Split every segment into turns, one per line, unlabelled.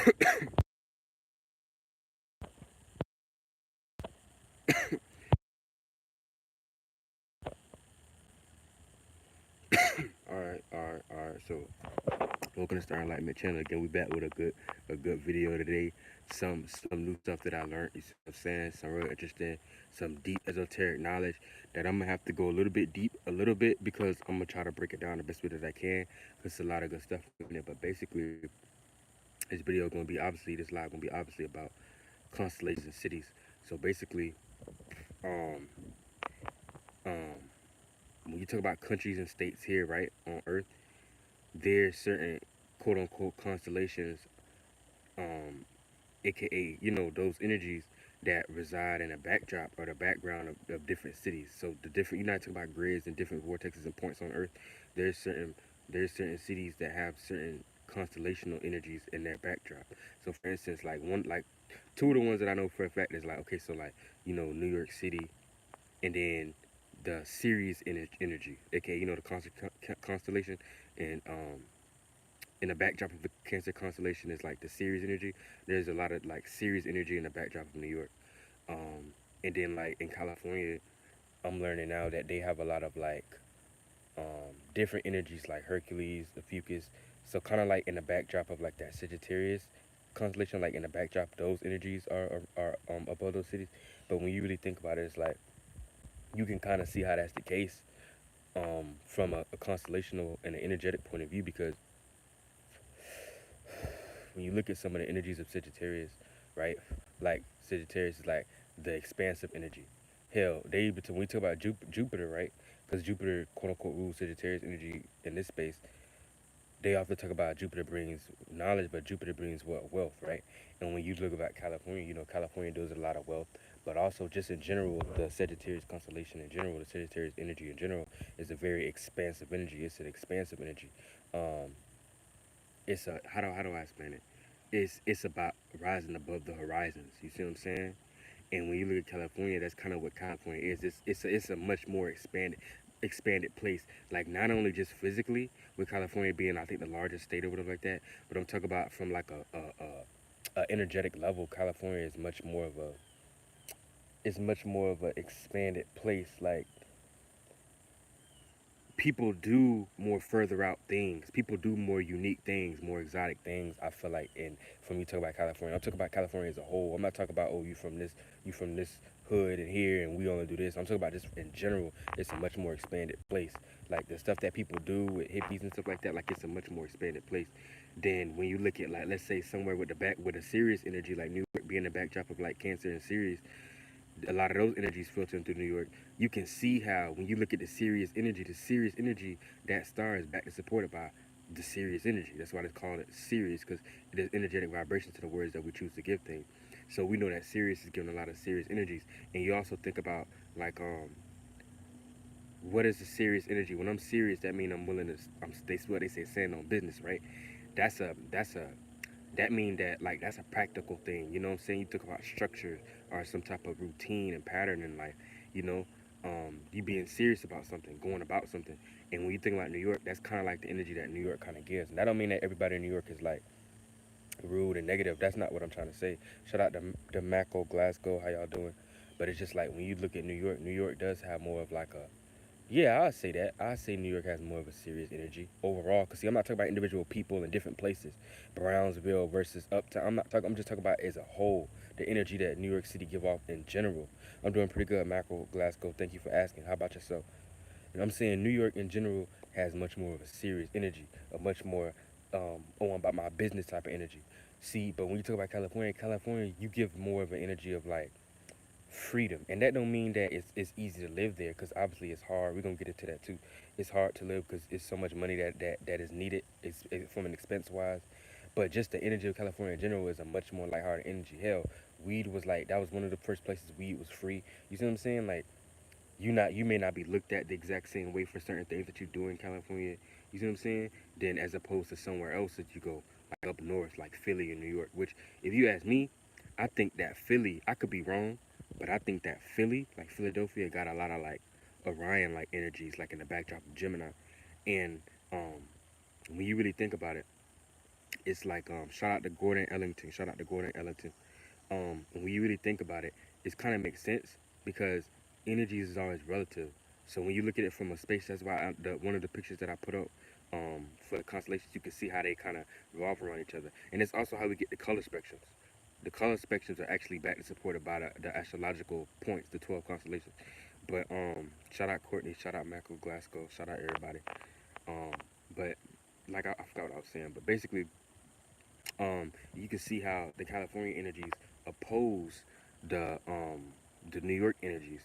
All right. So, welcome to Star Enlightenment Channel again. We back with a good video today. Some new stuff that I learned. You see what I'm saying? Some real interesting, some deep esoteric knowledge that I'm gonna have to go a little bit deep, a little bit, because I'm gonna try to break it down the best way that I can. Cause a lot of good stuff in it. But basically, this video gonna be obviously this live gonna be obviously about constellations and cities. So basically, um, um, when you talk about countries and states here, right, on Earth, there's certain quote unquote constellations, um, aka those energies that reside in a backdrop or the background of different cities. So the different you're not talking about grids and different vortexes and points on Earth. There's certain there's certain cities that have certain constellational energies in their backdrop. So for instance, like two of the ones that I know for a fact is like, okay, so like New York City, and then the Sirius energy, aka the constellation, and in the backdrop of the Cancer constellation is like the Sirius energy. There's a lot of like Sirius energy in the backdrop of New York. And then like in California, I'm learning now that they have a lot of like different energies like Hercules, the Fucus. So kind of like in the backdrop of like that Sagittarius constellation, like in the backdrop, those energies are above those cities. But when you really think about it, it's like you can kind of see how that's the case from a constellational and an energetic point of view, because when you look at some of the energies of Sagittarius, right? Like Sagittarius is like the expansive energy. Hell, they even when we talk about Jupiter, right? Because Jupiter, quote unquote, rules Sagittarius energy in this space. They often talk about Jupiter brings knowledge, but Jupiter brings what, wealth, right? And when you look about California, California does a lot of wealth, but also just in general, the Sagittarius constellation in general, the Sagittarius energy in general, is a very expansive energy. It's an expansive energy. Um, it's a how do I explain it? It's about rising above the horizons. You see what I'm saying? And when you look at California, that's kind of what California is. It's a much more expanded place. Like not only just physically, with California being I think the largest state or whatever like that, but I'm talking about from like a energetic level. California is much more of a expanded place. Like people do more further out things. People do more unique things, more exotic things. I feel like, and from you talk about California, I'm talking about California as a whole. I'm not talking about, oh, you from this hood and here, and we only do this. I'm talking about just in general. It's a much more expanded place. Like the stuff that people do with hippies and stuff like that. Like it's a much more expanded place than when you look at like let's say somewhere with a serious energy like New York being the backdrop of like Cancer and Sirius, a lot of those energies filtering through New York. You can see how when you look at the Sirius energy, that star is back and supported by the Sirius energy. That's why they call it Sirius, because it is energetic vibration to the words that we choose to give things. So we know that Sirius is giving a lot of Sirius energies. And you also think about like what is the serious energy? When I'm serious, that means I'm willing to. What they say, stand on business, right? That's a that mean that like that's a practical thing. You know what I'm saying? You talk about structure or some type of routine and pattern in life. You know, you being serious about something, going about something. And when you think about New York, that's kind of like the energy that New York kind of gives. And that don't mean that everybody in New York is like rude and negative. That's not what I'm trying to say. Shout out to Mako Glasgow. How y'all doing? But it's just like when you look at New York, New York does have more of like a yeah, I'd say that. I'd say New York has more of a serious energy overall. Cause see, I'm not talking about individual people in different places. Brownsville versus Uptown. I'm not talking. I'm just talking about as a whole, the energy that New York City give off in general. I'm doing pretty good, Macro Glasgow. Thank you for asking. How about yourself? And I'm saying New York in general has much more of a serious energy, a much more I'm about my business type of energy. See, but when you talk about California, California, you give more of an energy of like freedom, and that don't mean that it's easy to live there, because obviously it's hard. We're gonna get into that too. It's hard to live because it's so much money that is needed. It's from an expense wise, but just the energy of California in general is a much more lighthearted energy. Hell, weed was like that was one of the first places weed was free. You see what I'm saying? Like you may not be looked at the exact same way for certain things that you do in California. You see what I'm saying? Then as opposed to somewhere else that you go, like up north, like Philly and New York. Which, if you ask me, I think that Philly, I could be wrong, but I think that Philly, like Philadelphia, got a lot of like Orion like energies, like in the backdrop of Gemini. And um, when you really think about it, it's like shout out to Gordon Ellington. Shout out to Gordon Ellington. When you really think about it, it kind of makes sense because energy is always relative. So when you look at it from a space, that's why one of the pictures that I put up for the constellations, you can see how they kind of revolve around each other, and it's also how we get the color spectrums. The color spectrums are actually back and supported by the astrological points, the 12 constellations. But shout out Courtney, shout out Michael Glasgow, shout out everybody. Um, but like I forgot what I was saying, but basically you can see how the California energies oppose the New York energies,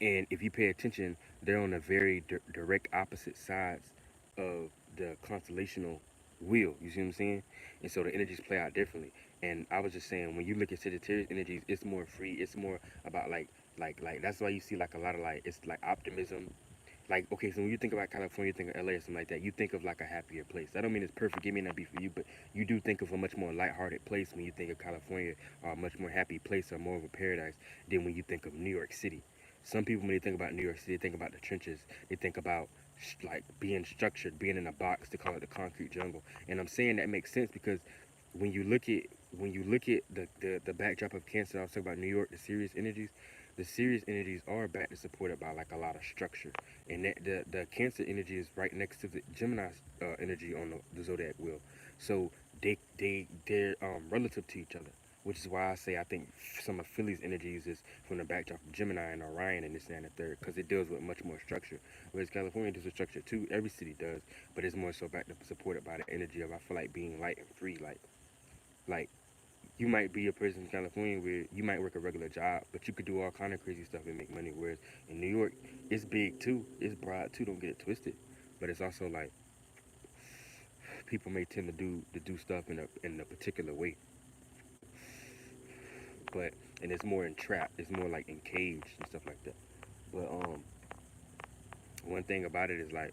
and if you pay attention, they're on the very direct opposite sides of the constellational wheel. You see what I'm saying? And so the energies play out differently. And I was just saying, when you look at Sagittarius energies, it's more free. It's more about like that's why you see like a lot of like it's like optimism, like okay, so when you think about California, you think of LA or something like that, you think of like a happier place. I don't mean it's perfect, it may not be for you, but you do think of a much more lighthearted place when you think of California, or a much more happy place or more of a paradise than when you think of New York City. Some people, when they think about New York City, they think about the trenches, they think about like being structured, being in a box. They call it the concrete jungle. And I'm saying that makes sense because when you look at the backdrop of Cancer, I was talking about New York, the serious energies are backed and supported by like a lot of structure, and that the Cancer energy is right next to the Gemini energy on the zodiac wheel, so they're relative to each other, which is why I say I think some of Philly's energies is from the backdrop of Gemini and Orion and this and the third, because it deals with much more structure, whereas California deals with structure too. Every city does, but it's more so backed up supported by the energy of I feel like being light and free, like you might be a person in California where you might work a regular job, but you could do all kind of crazy stuff and make money. Whereas in New York, it's big too, it's broad too. Don't get it twisted, but it's also like people may tend to do stuff in a particular way, but and it's more entrapped. It's more like encaged and stuff like that. But one thing about it is like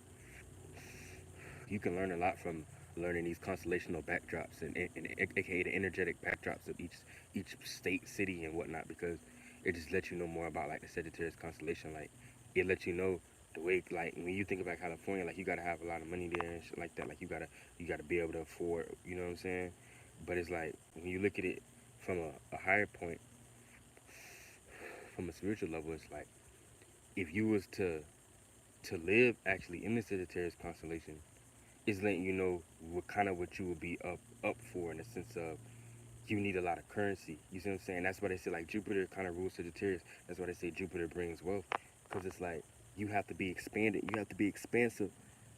you can learn a lot from learning these constellational backdrops and aka the energetic backdrops of each state, city, and whatnot, because it just lets you know more about like the Sagittarius constellation. Like it lets you know the way, like when you think about California, like you gotta have a lot of money there and shit like that. Like you gotta be able to afford, you know what I'm saying? But it's like when you look at it from a higher point, from a spiritual level, it's like if you was to live actually in the Sagittarius constellation, is letting you know what you would be up for, in the sense of you need a lot of currency. You see what I'm saying? That's why they say like Jupiter kind of rules Sagittarius. That's why they say Jupiter brings wealth, because it's like you have to be expanded. You have to be expansive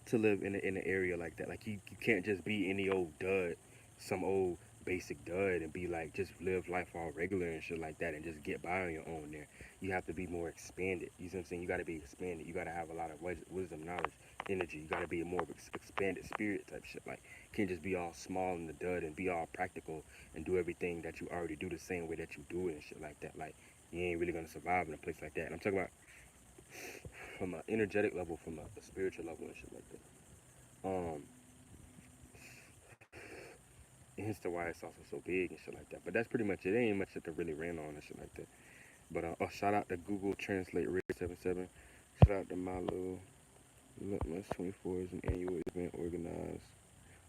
to live in an area like that. Like you can't just be any old dud, some old basic dud, and be like just live life all regular and shit like that and just get by on your own there. You have to be more expanded. You see what I'm saying? You got to be expanded. You got to have a lot of wisdom, knowledge, energy. You got to be a more of expanded spirit type shit. Like you can't just be all small in the dud and be all practical and do everything that you already do the same way that you do it and shit like that. Like you ain't really gonna survive in a place like that. And I'm talking about from an energetic level, from a spiritual level and shit like that. Hence the why it's also so big and shit like that. But that's pretty much it. There ain't much that to really ran on and shit like that. But shout out to Google Translate Red 77. Shout out to my little Litmus 24 is an annual event organized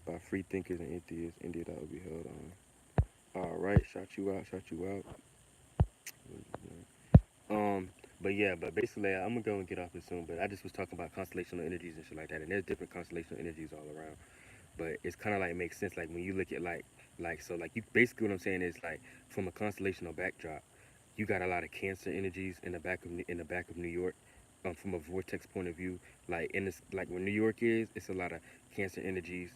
by free thinkers and atheists. India that will be held on. All right, shout you out, shout you out. Um, but yeah, but basically, I'm gonna go and get off this soon. But I just was talking about constellational energies and shit like that, and there's different constellational energies all around. But it's kind of like makes sense. Like when you look at like so like you basically what I'm saying is like from a constellational backdrop, you got a lot of Cancer energies in the back of New York. From a vortex point of view, like in this, like where New York is, it's a lot of Cancer energies.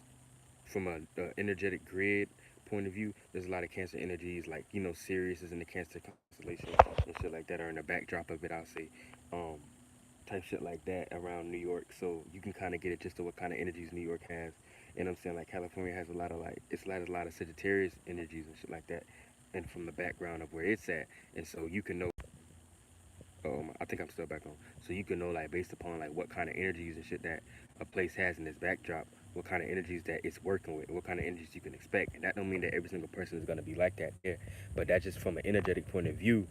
From a energetic grid point of view, there's a lot of Cancer energies, like Sirius is in the Cancer constellation and shit like that, or in the backdrop of it, I'll say, um, type shit like that around New York. So you can kind of get it just to what kind of energies New York has. And I'm saying like California has a lot of like it's like a lot of Sagittarius energies and shit like that, and from the background of where it's at, and so you can know. I think I'm still back on. So you can know like based upon like what kind of energies and shit that a place has in its backdrop, what kind of energies that it's working with, what kind of energies you can expect. And that don't mean that every single person is gonna be like that there, but that's just from an energetic point of view.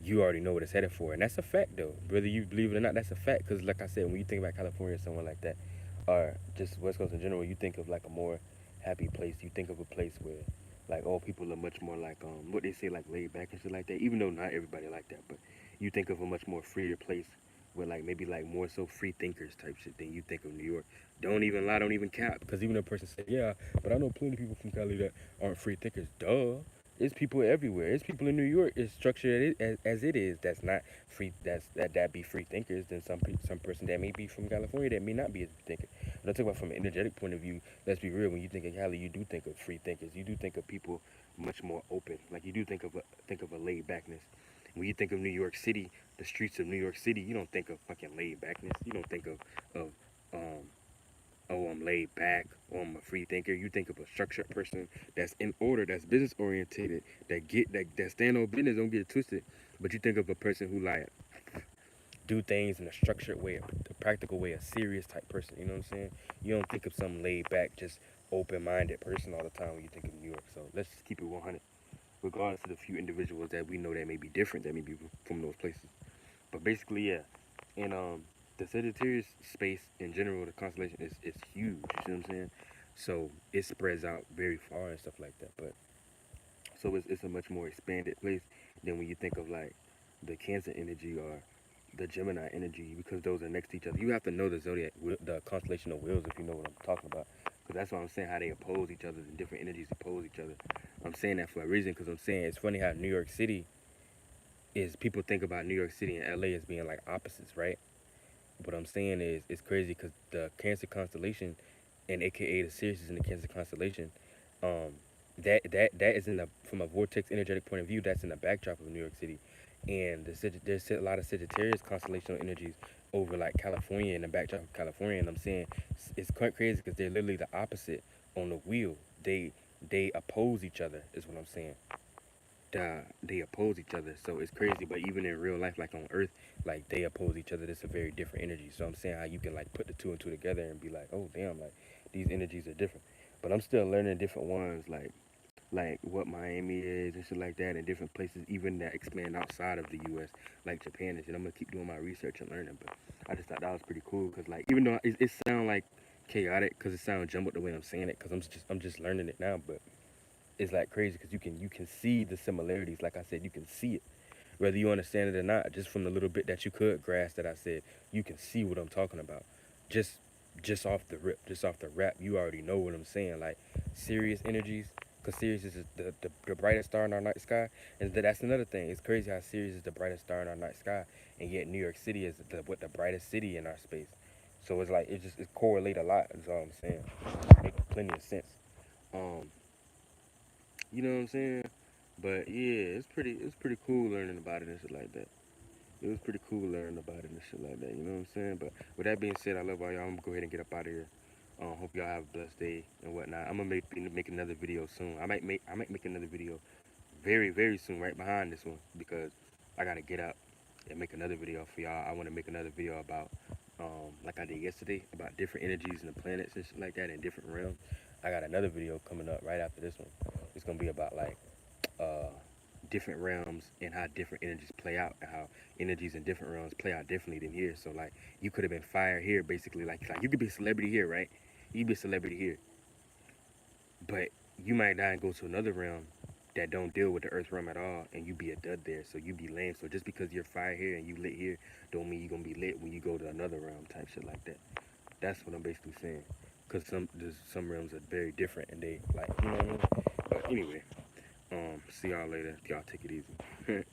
You already know what it's headed for, and that's a fact though. Whether you believe it or not, that's a fact. Because like I said, when you think about California or someone like that, or just West Coast in general, you think of like a more happy place, you think of a place where like all people are much more like what they say like laid back and shit like that. Even though not everybody like that, but you think of a much more freer place where like maybe like more so free thinkers type shit than you think of New York. Don't even lie, don't even cap. Because even a person say, yeah, but I know plenty of people from Cali that aren't free thinkers. Duh. It's people everywhere. It's people in New York. It's structured as it is. That's not free. That be free thinkers. Then some person that may be from California that may not be a free thinker. But I'm talking about from an energetic point of view. Let's be real. When you think of Cali, you do think of free thinkers. You do think of people much more open. Like you do think of a laid backness. When you think of New York City, the streets of New York City, you don't think of fucking laid backness. You don't think of um oh, I'm laid back, or I'm a free thinker. You think of a structured person that's in order, that's business orientated, that stand on business, don't get it twisted. But you think of a person who like do things in a structured way, a practical way, a serious type person. You know what I'm saying? You don't think of some laid back, just open minded person all the time when you think of New York. So let's just keep it 100, regardless of the few individuals that we know that may be different, that may be from those places. But basically, yeah. And the Sagittarius space in general, the constellation is huge. You see what I'm saying? So it spreads out very far and stuff like that. But so it's a much more expanded place than when you think of like the Cancer energy or the Gemini energy, because those are next to each other. You have to know the zodiac, the constellation of wheels, if you know what I'm talking about. Because that's what I'm saying, how they oppose each other, and different energies oppose each other. I'm saying that for a reason, because I'm saying it's funny how New York City is, people think about New York City and LA as being like opposites, right? What I'm saying is, it's crazy because the Cancer constellation, and AKA the Sirius is in the Cancer constellation, um, that is in the, from a vortex energetic point of view, that's in the backdrop of New York City, and there's a lot of Sagittarius constellational energies over like California, in the backdrop of California, and I'm saying it's quite crazy because they're literally the opposite on the wheel. They oppose each other, is what I'm saying. They oppose each other. So it's crazy. But even in real life, like on Earth, like they oppose each other. It's a very different energy. So I'm saying how you can like put the two and two together and be like, oh damn, like these energies are different. But I'm still learning different ones, like what Miami is and shit like that, and different places even that expand outside of the U.S. like Japan is. And I'm gonna keep doing my research and learning. But I just thought that was pretty cool because like even though it sounds like chaotic because it sounds jumbled the way I'm saying it, because I'm just learning it now, but it's like crazy because you can see the similarities. Like I said, you can see it, whether you understand it or not. Just from the little bit that you could grasp that I said, you can see what I'm talking about. Just just off the rip, just off the rap, you already know what I'm saying. Like serious energies, because Sirius is the brightest star in our night sky, and that's another thing. It's crazy how Sirius is the brightest star in our night sky, and yet New York City is the brightest city in our space. So it's like it correlate a lot. Is all I'm saying. Makes plenty of sense. Um, you know what I'm saying? But yeah, it's pretty cool learning about it and shit like that. It was pretty cool learning about it and shit like that. You know what I'm saying? But with that being said, I love all y'all. I'm gonna go ahead and get up out of here. Hope y'all have a blessed day and whatnot. I'm gonna make another video soon. I might make another video very soon, right behind this one, because I gotta get up and make another video for y'all. I want to make another video about like I did yesterday, about different energies and the planets and shit like that in different realms. I got another video coming up right after this one. It's gonna be about like uh different realms and how different energies play out, and how energies in different realms play out differently than here. So like you could have been fired here, basically, like you could be a celebrity here, right? You could be a celebrity here, but you might not go to another realm that don't deal with the earth realm at all, and you be a dud there, so you be lame. So just because you're fired here and you lit here, don't mean you're gonna be lit when you go to another realm type shit like that. That's what I'm basically saying. Cause some realms are very different, and they like, you know what I mean. But anyway, see y'all later. Y'all take it easy.